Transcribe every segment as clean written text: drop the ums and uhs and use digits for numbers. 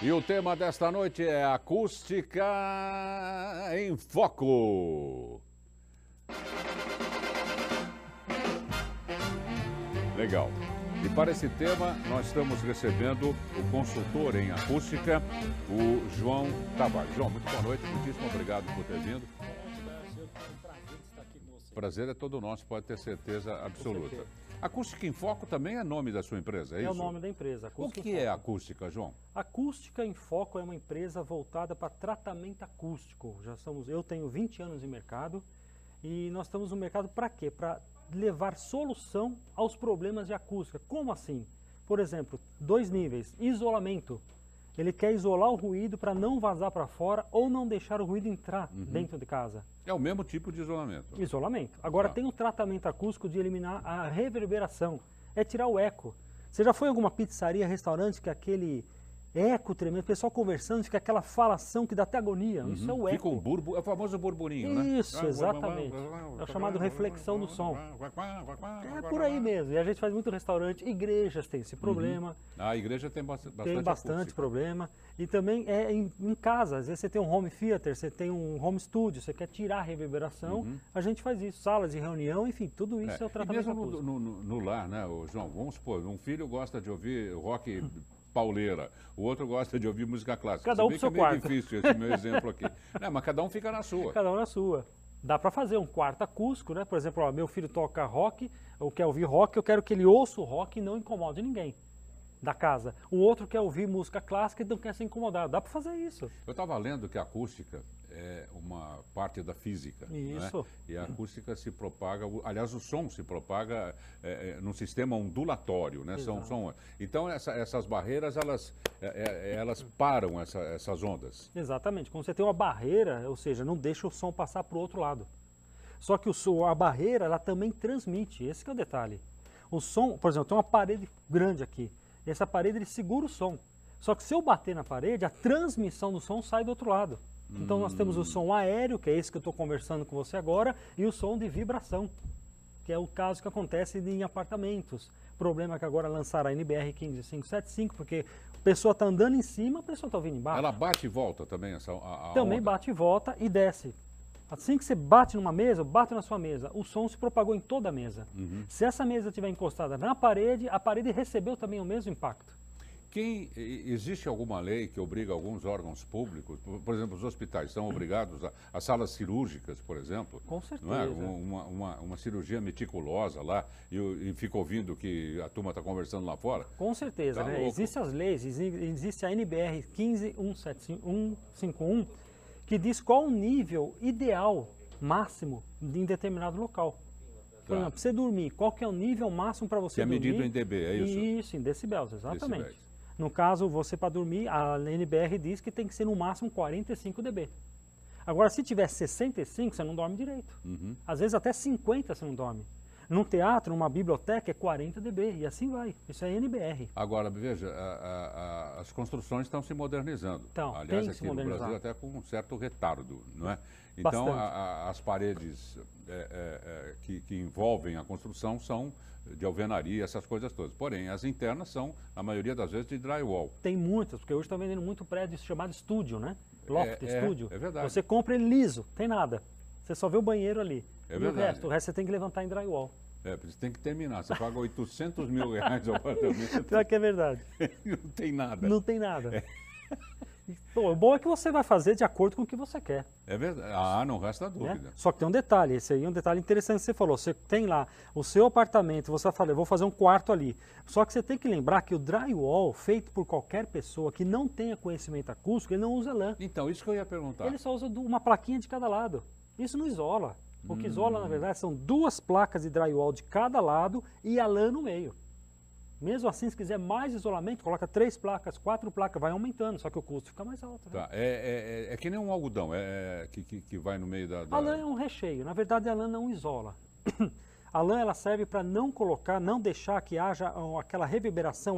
E o tema desta noite é Acústica em Foco. Legal. E para esse tema, nós estamos recebendo o consultor em acústica, o João Tavares. João, muito boa noite, muitíssimo obrigado por ter vindo. O prazer é todo nosso, pode ter certeza absoluta. Acústica em Foco também é nome da sua empresa, é isso? É o nome da empresa. O que é acústica, João? Acústica em Foco é uma empresa voltada para tratamento acústico. Eu tenho 20 anos de mercado e nós estamos no mercado para quê? Para levar solução aos problemas de acústica. Como assim? Por exemplo, 2 níveis. Isolamento. Ele quer isolar o ruído para não vazar para fora ou não deixar o ruído entrar dentro de casa. É o mesmo tipo de isolamento. Isolamento. Agora tem um tratamento acústico de eliminar a reverberação. É tirar o eco. Você já foi em alguma pizzaria, restaurante que aquele eco tremendo, o pessoal conversando, fica aquela falação que dá até agonia. Isso é o eco. Fica um burbo, é o famoso burburinho, né? Isso, exatamente. É o chamado reflexão do som. É por aí mesmo. E a gente faz muito restaurante, igrejas têm esse problema. A igreja tem bastante Bastante problema. E também em casa, às vezes você tem um home theater, você tem um home studio, você quer tirar a reverberação, a gente faz isso. Salas de reunião, enfim, tudo isso é o tratamento e mesmo acústico. no lar, né, João? Vamos supor, um filho gosta de ouvir rock pauleira, o outro gosta de ouvir música clássica. Cada um pro seu quarto. É meio difícil esse meu exemplo aqui. Não, mas cada um fica na sua. Cada um na sua. Dá para fazer um quarto acústico, né? Por exemplo, ó, meu filho toca rock, ou quer ouvir rock, eu quero que ele ouça o rock e não incomode ninguém da casa. O outro quer ouvir música clássica e não quer ser incomodado. Dá para fazer isso. Eu estava lendo que a acústica é uma parte da física. Isso. Né? E a acústica se propaga, aliás, o som se propaga num sistema ondulatório, né? Então, essas barreiras, elas param essas ondas. Exatamente. Quando você tem uma barreira, ou seja, não deixa o som passar para o outro lado. Só que a barreira, ela também transmite. Esse que é o detalhe. O som, por exemplo, tem uma parede grande aqui. Essa parede, ele segura o som. Só que se eu bater na parede, a transmissão do som sai do outro lado. Então nós temos o som aéreo, que é esse que eu estou conversando com você agora, e o som de vibração, que é o caso que acontece em apartamentos. Problema que agora lançaram a NBR 15575, porque a pessoa está andando em cima, a pessoa está ouvindo embaixo. Ela bate e volta também, Também onda? Bate e volta e desce. Assim que você bate numa mesa, bate na sua mesa, o som se propagou em toda a mesa. Se essa mesa estiver encostada na parede, a parede recebeu também o mesmo impacto. Existe alguma lei que obriga alguns órgãos públicos, por exemplo, os hospitais são obrigados a salas cirúrgicas, por exemplo? Com certeza. Não é? Uma cirurgia meticulosa lá e fica ouvindo que a turma está conversando lá fora? Com certeza, Tá né? louco. Existem as leis, existe a NBR 15151, que diz qual o nível ideal máximo em determinado local. Por exemplo, para você dormir, qual que é o nível máximo para você dormir? Que é medido em dB, é isso? Isso, em decibéis, exatamente. Decibéis. No caso, você para dormir, a NBR diz que tem que ser no máximo 45 dB. Agora, se tiver 65, você não dorme direito. Às vezes até 50 você não dorme. Num teatro, numa biblioteca, é 40 dB e assim vai. Isso é NBR. Agora, veja, as construções estão se modernizando. Então, aliás, tem que aqui se no modernizar. Brasil até com um certo retardo, não é? Então, as paredes que envolvem a construção são de alvenaria, essas coisas todas. Porém, as internas são, na maioria das vezes, de drywall. Tem muitas, porque hoje estão vendendo muito prédio chamado estúdio, né? Loft, estúdio. É verdade. Você compra ele liso, tem nada. Você só vê o banheiro ali. É e verdade. o resto você tem que levantar em drywall. Você tem que terminar. Você paga 800 mil reais ao apartamento. Pior que é verdade. Não tem nada. Não tem nada. Bom, o bom é que você vai fazer de acordo com o que você quer. É verdade. Não resta dúvida. Né? Só que tem um detalhe, esse aí é um detalhe interessante que você falou. Você tem lá o seu apartamento, você vai falar, eu vou fazer um quarto ali. Só que você tem que lembrar que o drywall, feito por qualquer pessoa que não tenha conhecimento acústico, ele não usa lã. Então, isso que eu ia perguntar. Ele só usa uma plaquinha de cada lado. Isso não isola. O que isola, na verdade, são 2 placas de drywall de cada lado e a lã no meio. Mesmo assim, se quiser mais isolamento, coloca 3 placas, 4 placas, vai aumentando, só que o custo fica mais alto. Né? Tá. É que nem um algodão que vai no meio da... A lã é um recheio. Na verdade, a lã não isola. A lã ela serve para não colocar, não deixar que haja aquela reverberação,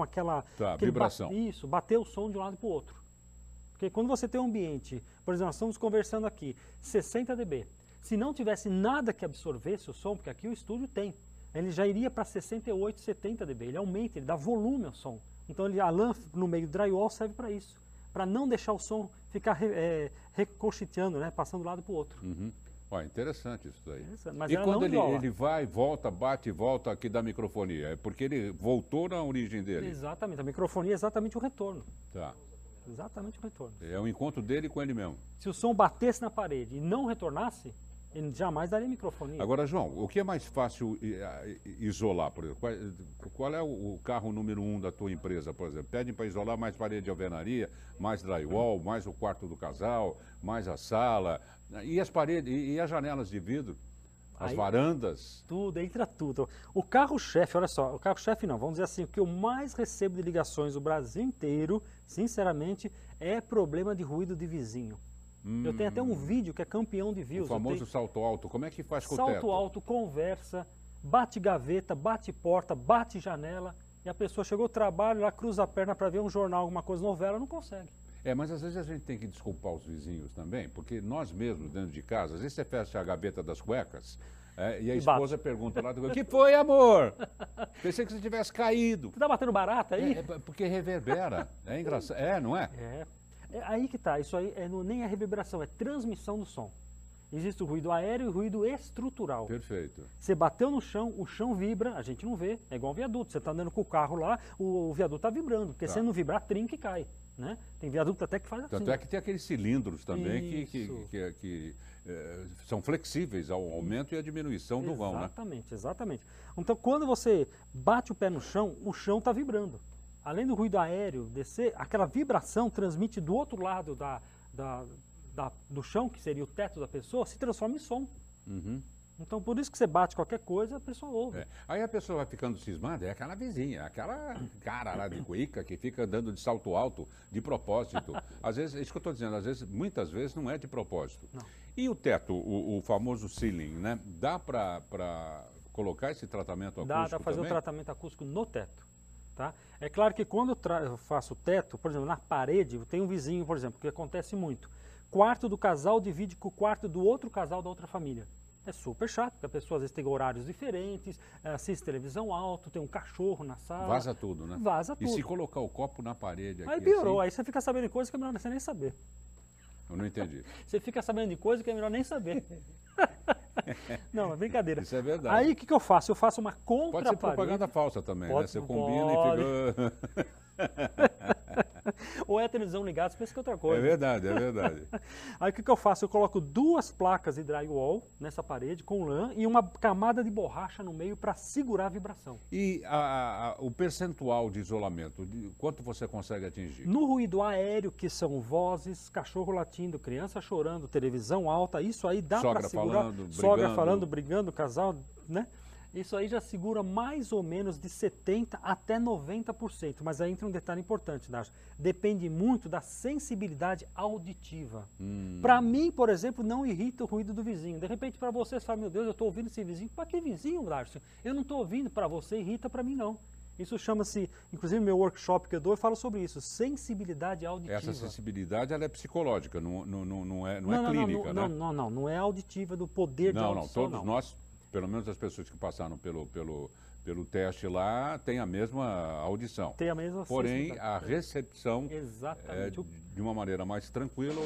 vibração. Isso, bater o som de um lado para o outro. Porque quando você tem um ambiente, por exemplo, nós estamos conversando aqui, 60 dB. Se não tivesse nada que absorvesse o som, porque aqui o estúdio tem, ele já iria para 68, 70 dB. Ele aumenta, ele dá volume ao som. Então a lã no meio do drywall serve para isso. para não deixar o som ficar ricocheteando, né? Passando de um lado para o outro. Uhum. Ó, interessante isso daí. Mas e ela quando não viola. ele vai, volta, bate e volta aqui da microfonia, é porque ele voltou na origem dele? Exatamente, a microfonia é exatamente o retorno. Tá. Exatamente o retorno. É o encontro dele com ele mesmo. Se o som batesse na parede e não retornasse, ele jamais daria microfonia. Agora, João, o que é mais fácil isolar, por exemplo? Qual é o carro número 1 da tua empresa, por exemplo? Pedem para isolar mais parede de alvenaria, mais drywall, mais o quarto do casal, mais a sala, e as paredes, e as janelas de vidro, as Aí, varandas. Tudo, entra tudo. O carro-chefe, olha só, o carro-chefe não, vamos dizer assim, o que eu mais recebo de ligações do Brasil inteiro, sinceramente, é problema de ruído de vizinho. Eu tenho até um vídeo que é campeão de views. O famoso salto alto, como é que faz com o salto teto? alto, conversa, bate gaveta, bate porta, bate janela, e a pessoa chegou ao trabalho, lá cruza a perna para ver um jornal, alguma coisa, novela, não consegue. Mas às vezes a gente tem que desculpar os vizinhos também, porque nós mesmos, dentro de casa, às vezes você fecha a gaveta das cuecas e a esposa pergunta lá, o que foi, amor? Pensei que você tivesse caído. Você tá batendo barata aí? Porque reverbera, é engraçado, não é? É aí que tá, isso aí nem é reverberação, é transmissão do som. Existe o ruído aéreo e o ruído estrutural. Perfeito. Você bateu no chão, o chão vibra, a gente não vê, é igual um viaduto. Você está andando com o carro lá, o viaduto está vibrando, porque se não vibrar, trinca e cai. Né? Tem viaduto até que faz assim. Tanto é que tem aqueles cilindros também que são flexíveis ao aumento e à diminuição do vão, né? Exatamente, exatamente. Então, quando você bate o pé no chão, o chão está vibrando. Além do ruído aéreo descer, aquela vibração transmite do outro lado do chão, que seria o teto da pessoa, se transforma em som. Uhum. Então, por isso que você bate qualquer coisa, a pessoa ouve. Aí a pessoa vai ficando cismada, é aquela vizinha, aquela cara lá de cuíca que fica andando de salto alto de propósito. Às vezes, é isso que eu estou dizendo, muitas vezes não é de propósito. Não. E o teto, o famoso ceiling, né? Dá para colocar esse tratamento acústico Dá para fazer também? o tratamento acústico no teto. Tá? É claro que quando eu faço o teto, por exemplo, na parede, tem um vizinho, por exemplo, que acontece muito. Quarto do casal divide com o quarto do outro casal da outra família. É super chato, porque a pessoa às vezes tem horários diferentes, assiste televisão alto, tem um cachorro na sala. Vaza tudo, né? Vaza tudo. E se colocar o copo na parede aqui Aí piorou, assim, aí você fica sabendo de coisa que é melhor você nem saber. eu não entendi. Você fica sabendo de coisa que é melhor nem saber. Não, é brincadeira. Isso é verdade. Aí o que eu faço? Eu faço uma Pode ser contraparede. propaganda falsa também, né? Pode, Você combina pode. e fica... Ou é a televisão ligada, você pensa que é outra coisa. É verdade, é verdade. Aí o que eu faço? Eu coloco 2 placas de drywall nessa parede com lã e uma camada de borracha no meio para segurar a vibração. E o percentual de isolamento, quanto você consegue atingir? No ruído aéreo, que são vozes, cachorro latindo, criança chorando, televisão alta, isso aí dá para segurar. Sogra falando, brigando, casal, né? Isso aí já segura mais ou menos de 70% até 90%. Mas aí entra um detalhe importante, Darcio. Depende muito da sensibilidade auditiva. Para mim, por exemplo, não irrita o ruído do vizinho. De repente, para você, você fala, meu Deus, eu estou ouvindo esse vizinho. Para que vizinho, Darcio? Eu não estou ouvindo. Para você, irrita, para mim não. Isso chama-se, inclusive no meu workshop que eu dou, eu falo sobre isso, sensibilidade auditiva. Essa sensibilidade ela é psicológica, não é clínica, né? Não é auditiva do poder de audição. Todos nós, pelo menos as pessoas que passaram pelo teste lá, têm a mesma audição. Tem a mesma Porém, a recepção é Exatamente. de uma maneira mais tranquila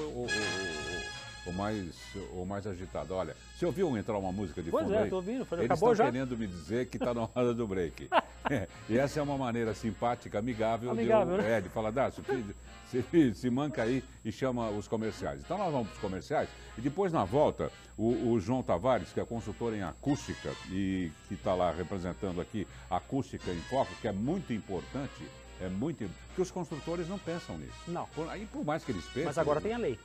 ou mais agitada. Olha, você ouviu entrar uma música de fundo aí? Pois é, estou ouvindo. Eles acabou estão já? querendo me dizer que está na hora do break. E essa é uma maneira simpática, amigável, né? de falar, Dácio, se manca aí e chama os comerciais. Então nós vamos para os comerciais e depois na volta o João Tavares, que é consultor em acústica e que está lá representando aqui a Acústica em Foco, que é muito importante, porque os construtores não pensam nisso. Não. Aí por mais que eles pensem... Mas agora tem a lei.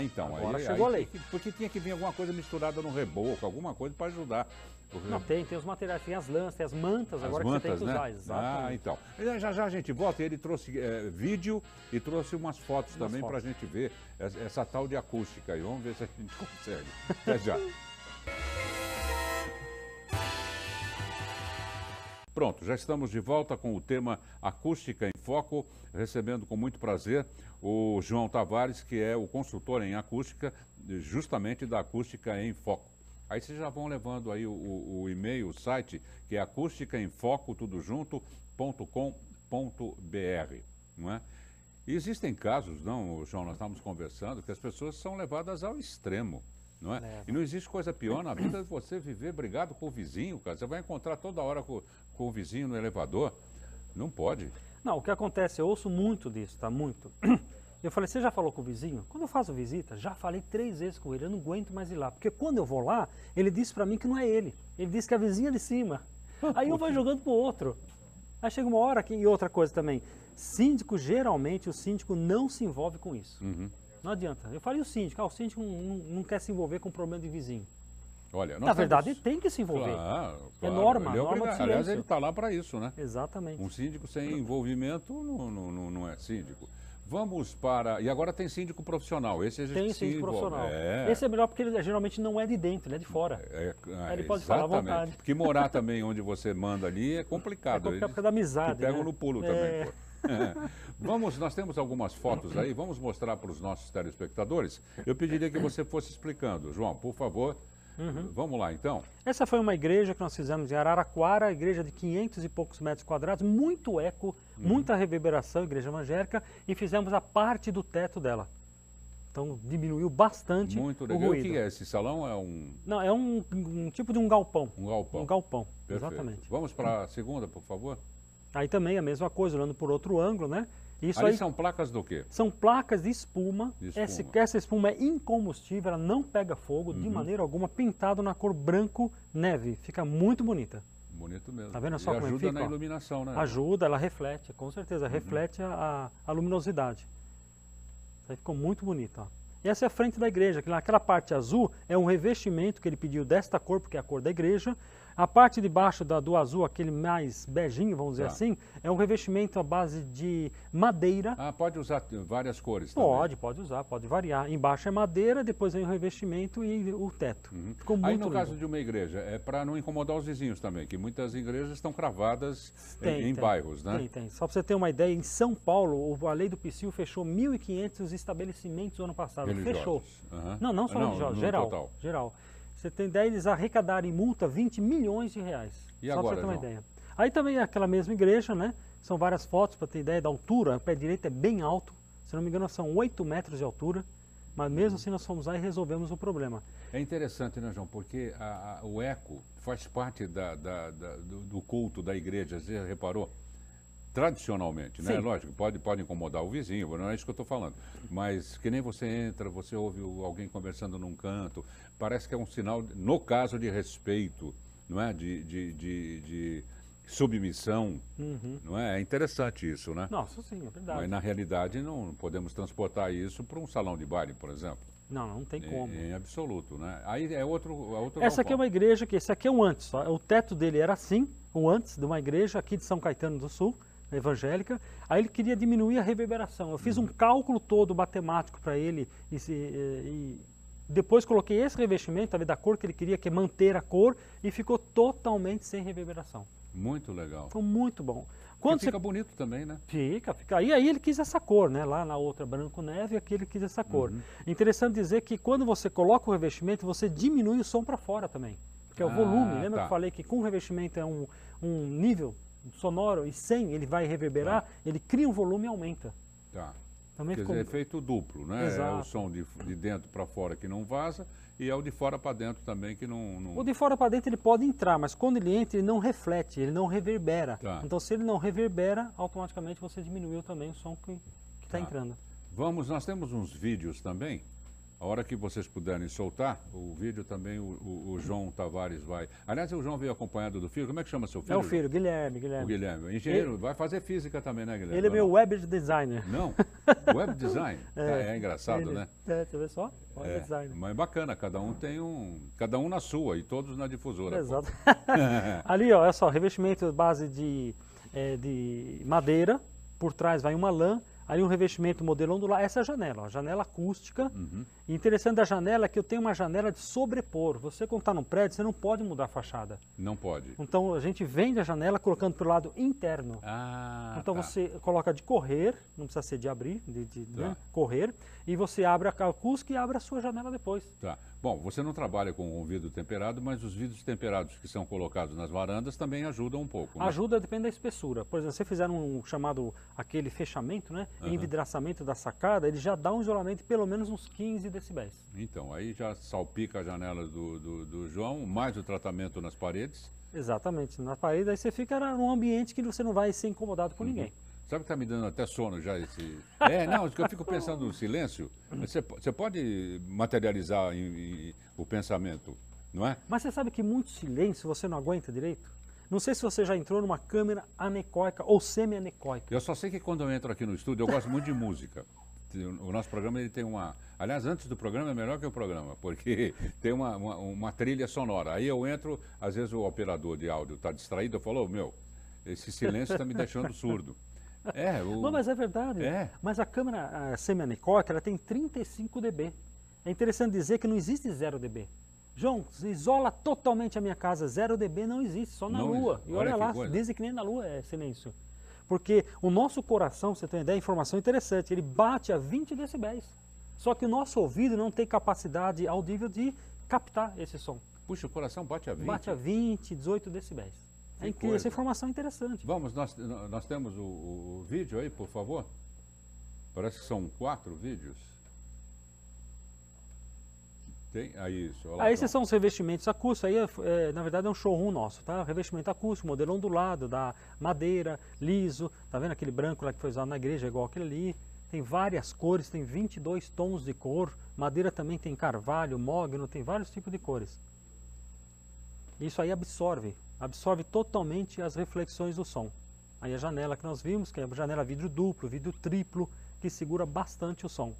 Então. Agora chegou a lei. Porque tinha que vir alguma coisa misturada no reboco, alguma coisa para ajudar. Não, tem os materiais, tem as lãs, tem as mantas, agora que você tem que usar. Né? Exatamente. Então. Já a gente volta, ele trouxe vídeo e trouxe umas fotos também para a gente ver essa tal de acústica aí. Vamos ver se a gente consegue. Até já. Pronto, já estamos de volta com o tema Acústica em Foco, recebendo com muito prazer o João Tavares, que é o consultor em acústica, justamente da Acústica em Foco. Aí vocês já vão levando aí o e-mail, o site, que é acústicaemfoco, tudo junto, .com.br, não é? E existem casos, não, João, nós estávamos conversando, que as pessoas são levadas ao extremo, não é? Leva. E não existe coisa pior na vida de você viver brigado com o vizinho, cara. Você vai encontrar toda hora com o vizinho no elevador. Não pode. Não, o que acontece, eu ouço muito disso, tá? Muito. Eu falei, você já falou com o vizinho? Quando eu faço visita, já falei 3 vezes com ele, eu não aguento mais ir lá. Porque quando eu vou lá, ele disse pra mim que não é ele. Ele disse que é a vizinha de cima. Aí eu vou jogando pro outro. Aí chega uma hora que... E outra coisa também, síndico, geralmente, o síndico não se envolve com isso. Uhum. Não adianta. Eu falei o síndico, o síndico não quer se envolver com o problema de vizinho. Olha, Na verdade, ele tem que se envolver. Claro, É claro. norma, Ele é norma do obrigado. Aliás, silêncio. ele está lá para isso, né? Exatamente. Um síndico sem envolvimento não é síndico. Vamos para... E agora tem síndico profissional. Esse a gente Tem se síndico envolve. profissional. É. Esse é melhor porque ele geralmente não é de dentro, ele é de fora. Ele pode falar à exatamente. vontade. Porque morar também onde você manda ali é É complicado. por causa da amizade. Te pegam né? no pulo também, pô. Nós temos algumas fotos aí, vamos mostrar para os nossos telespectadores. Eu pediria que você fosse explicando. João, por favor, vamos lá então. Essa foi uma igreja que nós fizemos em Araraquara, igreja de 500 e poucos metros quadrados, muito eco, muita reverberação, igreja evangélica, e fizemos a parte do teto dela. Então diminuiu bastante Muito o legal. O ruído. que é? Esse salão é um Não, é um tipo de um galpão. galpão? Um galpão, Perfeito. exatamente. Vamos para a segunda, por favor. Aí também a mesma coisa, olhando por outro ângulo, né? Isso Ali aí são placas do quê? são placas de espuma. De espuma. Essa espuma é incombustível, ela não pega fogo de maneira alguma, pintado na cor branco neve. Fica muito bonita. Bonito mesmo. Tá vendo só e como ajuda fica, na ó? iluminação, né? Ajuda, ela reflete, com certeza, reflete a luminosidade. Isso aí ficou muito bonito, ó. E essa é a frente da igreja, que naquela parte azul é um revestimento que ele pediu desta cor, porque é a cor da igreja. A parte de baixo do azul, aquele mais beijinho, vamos dizer Tá. assim, é um revestimento à base de madeira. Ah, pode usar várias cores também. Pode usar, pode variar. Embaixo é madeira, depois vem o revestimento e o teto. Ficou muito Aí no lindo. caso de uma igreja, é para não incomodar os vizinhos também, que muitas igrejas estão cravadas em bairros, né? Tem. Só para você ter uma ideia, em São Paulo, a lei do PSIL fechou 1.500 estabelecimentos no ano passado. Religiosos. Fechou. Aham. Não só religiosos, no geral. total. Geral. Você tem ideia, eles arrecadaram em multa 20 milhões de reais. E só agora, para você ter uma João? ideia. Aí também é aquela mesma igreja, né? São várias fotos para ter ideia da altura. O pé direito é bem alto. Se não me engano, são 8 metros de altura. Mas mesmo assim nós fomos lá e resolvemos o problema. É interessante, né, João? Porque o eco faz parte do culto da igreja. Você reparou? Tradicionalmente, né? Sim. Lógico, pode incomodar o vizinho, não é isso que eu estou falando. Mas que nem você entra, você ouve alguém conversando num canto, parece que é um sinal, no caso de respeito, não é? De submissão, não é? É interessante isso, né? Nossa, sim, é verdade. Mas na realidade não podemos transportar isso para um salão de baile, por exemplo. Não tem como. Em absoluto, né? Aí é outro Essa aqui é galpão. uma igreja, esse aqui é um antes. Ó. O teto dele era assim, um antes de uma igreja aqui de São Caetano do Sul, evangélica. Aí ele queria diminuir a reverberação. Eu fiz um cálculo todo matemático para ele e depois coloquei esse revestimento, tá vendo, da cor que ele queria, que é manter a cor, e ficou totalmente sem reverberação. Muito legal. Ficou muito bom. E Quando fica bonito também, né? Fica. E aí ele quis essa cor, né? Lá na outra branco neve, aqui ele quis essa cor. Interessante dizer que quando você coloca o revestimento, você diminui o som para fora também. Porque é o volume. Lembra que eu falei que com o revestimento é um nível sonoro e sem ele vai reverberar, ele cria um volume e aumenta. Tá. Também Quer ficou... dizer, é efeito duplo, né? Exato. É o som de dentro para fora que não vaza e é o de fora para dentro também que não... O de fora para dentro ele pode entrar, mas quando ele entra ele não reflete, ele não reverbera. Tá. Então se ele não reverbera, automaticamente você diminuiu também o som que está entrando. Nós temos uns vídeos também. A hora que vocês puderem soltar o vídeo também, o João Tavares vai... Aliás, o João veio acompanhado do filho. Como é que chama seu filho? É o filho, Guilherme. O Guilherme. Engenheiro, vai fazer física também, né, Guilherme? Ele é meu web designer. Não? Web design? É engraçado, né? Você vê só? Web designer. Mas bacana, cada um na sua e todos na difusora. Exato. Ali, ó, olha só, revestimento base de madeira, por trás vai uma lã, aí um revestimento modelo ondular, essa é a janela, ó, janela acústica. E interessante da janela é que eu tenho uma janela de sobrepor. Você quando está num prédio, você não pode mudar a fachada. Não pode. Então a gente vende a janela colocando para o lado interno. Então tá. você coloca de correr, não precisa ser de abrir, né? Correr, e você abre a acústica e abre a sua janela depois. Tá. Bom, você não trabalha com vidro temperado, mas os vidros temperados que são colocados nas varandas também ajudam um pouco, né? Ajuda, depende da espessura. Por exemplo, se você fizer um chamado, aquele fechamento, né? envidraçamento da sacada, ele já dá um isolamento de pelo menos uns 15 decibéis. Então, aí já salpica as janelas do João, mais o tratamento nas paredes. Exatamente, na parede aí você fica num ambiente que você não vai ser incomodado por ninguém. Sabe que está me dando até sono já esse... Não, eu fico pensando no silêncio. Você pode materializar o pensamento, não é? Mas você sabe que muito silêncio você não aguenta direito? Não sei se você já entrou numa câmera anecoica ou semi-anecoica. Eu só sei que quando eu entro aqui no estúdio, eu gosto muito de música. O nosso programa ele tem uma... Aliás, antes do programa é melhor que o programa, porque tem uma trilha sonora. Aí eu entro, às vezes o operador de áudio está distraído, eu falo, esse silêncio está me deixando surdo. Não, mas é verdade. Mas a câmera semi-anecoica, ela tem 35 dB. É interessante dizer que não existe 0 dB. João, isola totalmente a minha casa, 0 dB não existe, só na Lua. E olha lá, dizem que nem na Lua é silêncio. Porque o nosso coração, você tem uma ideia, informação interessante, ele bate a 20 decibéis. Só que o nosso ouvido não tem capacidade audível de captar esse som. Puxa, o coração bate a 20? Bate a 20, 18 decibéis. É incrível, essa informação é interessante. Vamos, nós temos o vídeo aí, por favor? Parece que são 4 vídeos. Tem? Aí, isso. Olha lá, esses são os revestimentos acústicos, aí na verdade é um showroom nosso, tá? Revestimento acústico, modelo ondulado, da madeira, liso, tá vendo aquele branco lá que foi usado na igreja, igual aquele ali. Tem várias cores, tem 22 tons de cor, madeira também tem carvalho, mogno, tem vários tipos de cores. Isso aí absorve totalmente as reflexões do som. Aí a janela que nós vimos, que é a janela vidro duplo, vidro triplo, que segura bastante o som.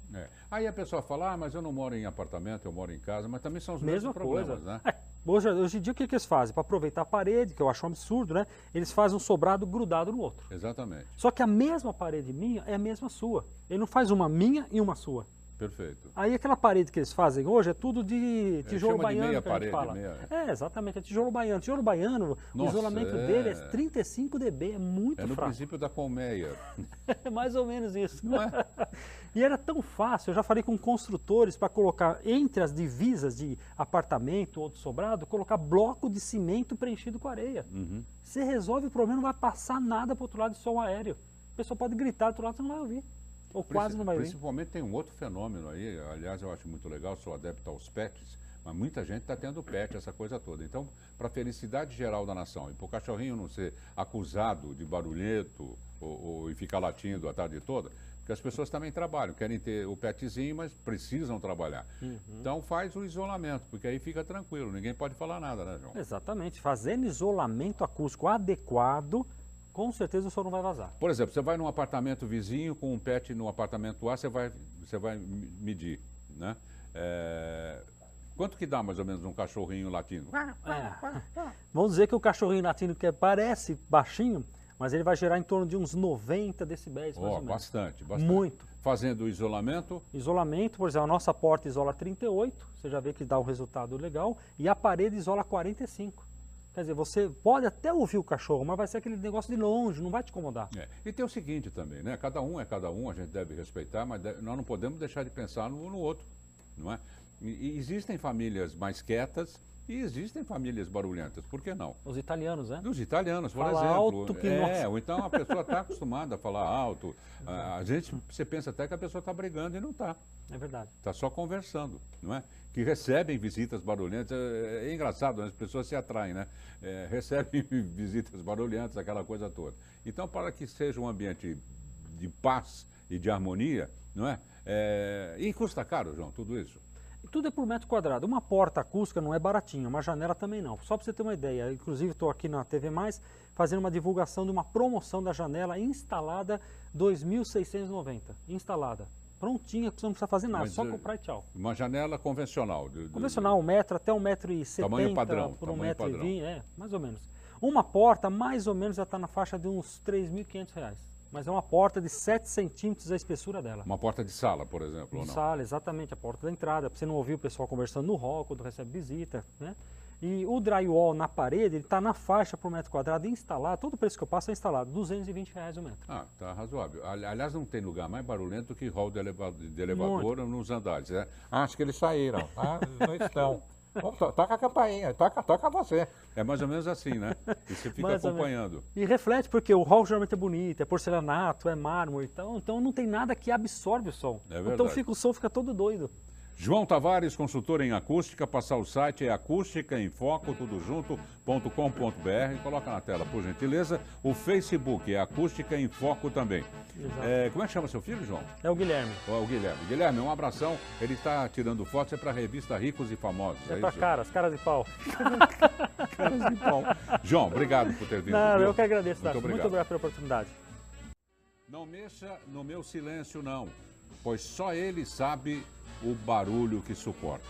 Aí a pessoa fala, mas eu não moro em apartamento, eu moro em casa, mas também são os mesmos problemas, né? Hoje em dia o que eles fazem? Para aproveitar a parede, que eu acho um absurdo, né? Eles fazem um sobrado grudado no outro. Exatamente. Só que a mesma parede minha é a mesma sua. Ele não faz uma minha e uma sua. Perfeito. Aí aquela parede que eles fazem hoje é tudo de tijolo baiano, de meia que a gente fala. Exatamente, é tijolo baiano. Tijolo baiano, o isolamento dele é 35 dB, é muito fraco. É no princípio da colmeia. É mais ou menos isso. Não é? E era tão fácil, eu já falei com construtores para colocar entre as divisas de apartamento ou de sobrado, colocar bloco de cimento preenchido com areia. Você resolve o problema, não vai passar nada para o outro lado de som aéreo. A pessoa pode gritar do outro lado, você não vai ouvir. Ou quase não vai ouvir. Principalmente tem um outro fenômeno aí, aliás eu acho muito legal, sou adepto aos pets, mas muita gente está tendo pet, essa coisa toda. Então, para a felicidade geral da nação, e para o cachorrinho não ser acusado de barulhento e ficar latindo a tarde toda, porque as pessoas também trabalham, querem ter o petzinho, mas precisam trabalhar. Então faz o isolamento, porque aí fica tranquilo, ninguém pode falar nada, né, João? Exatamente, fazendo isolamento acústico adequado, com certeza o som não vai vazar. Por exemplo, você vai num apartamento vizinho com um pet no apartamento A, você vai medir, né? Quanto que dá mais ou menos um cachorrinho latino? Vamos dizer que o cachorrinho latino que parece baixinho, mas ele vai gerar em torno de uns 90 decibéis, mais ou menos. Bastante. Muito. Fazendo o isolamento? Isolamento, por exemplo, a nossa porta isola 38, você já vê que dá um resultado legal, e a parede isola 45. Quer dizer, você pode até ouvir o cachorro, mas vai ser aquele negócio de longe, não vai te incomodar. E tem o seguinte também, né? Cada um é cada um, a gente deve respeitar, mas nós não podemos deixar de pensar no outro, não é? E existem famílias mais quietas e existem famílias barulhentas, por que não? Os italianos, né? Os italianos, por Fala exemplo. Alto que nossa. Ou então a pessoa está acostumada a falar alto. Você pensa até que a pessoa está brigando e não está. É verdade. Está só conversando, não é? Que recebem visitas barulhentas. É engraçado, né? As pessoas se atraem, né? Recebem visitas barulhentas, aquela coisa toda. Então, para que seja um ambiente de paz e de harmonia, não é? E custa caro, João, tudo isso? Tudo é por metro quadrado. Uma porta acústica não é baratinha, uma janela também não. Só para você ter uma ideia, inclusive estou aqui na TV Mais fazendo uma divulgação de uma promoção da janela instalada 2.690. Instalada. Prontinha, você não precisa fazer nada, só comprar e tchau. Uma janela convencional? Convencional, 1 metro até 1,70 m. Tamanho padrão. Por 1,20 m, mais ou menos. Uma porta, mais ou menos, já está na faixa de uns R$ 3.500. Mas é uma porta de 7 centímetros a espessura dela. Uma porta de sala, por exemplo, ou não? Sala, exatamente, a porta da entrada, para você não ouvir o pessoal conversando no hall quando recebe visita, né? E o drywall na parede, ele está na faixa por metro quadrado instalado, todo o preço que eu passo é instalado, R$ 220 o metro. Tá razoável. Aliás, não tem lugar mais barulhento que hall de elevador nos andares, né? Acho que eles saíram, tá? Eles não estão. Toca a campainha, toca você. É mais ou menos assim, né? E você fica acompanhando. E reflete, porque o hall geralmente é bonito, é porcelanato, é mármore, então não tem nada que absorve o som. É verdade. Então o som fica todo doido. João Tavares, consultor em acústica, passar o site é acústicaemfoco.com.br. Coloca na tela, por gentileza. O Facebook é Acústica em Foco também. Como é que chama seu filho, João? É o Guilherme. O Guilherme. Guilherme, um abração. Ele está tirando fotos, é para a revista Ricos e Famosos. É para caras de pau. Caras de pau. João, obrigado por ter vindo. Não, eu que agradeço, Muito obrigado. Muito obrigado pela oportunidade. Não mexa no meu silêncio, não, pois só ele sabe o barulho que suporto.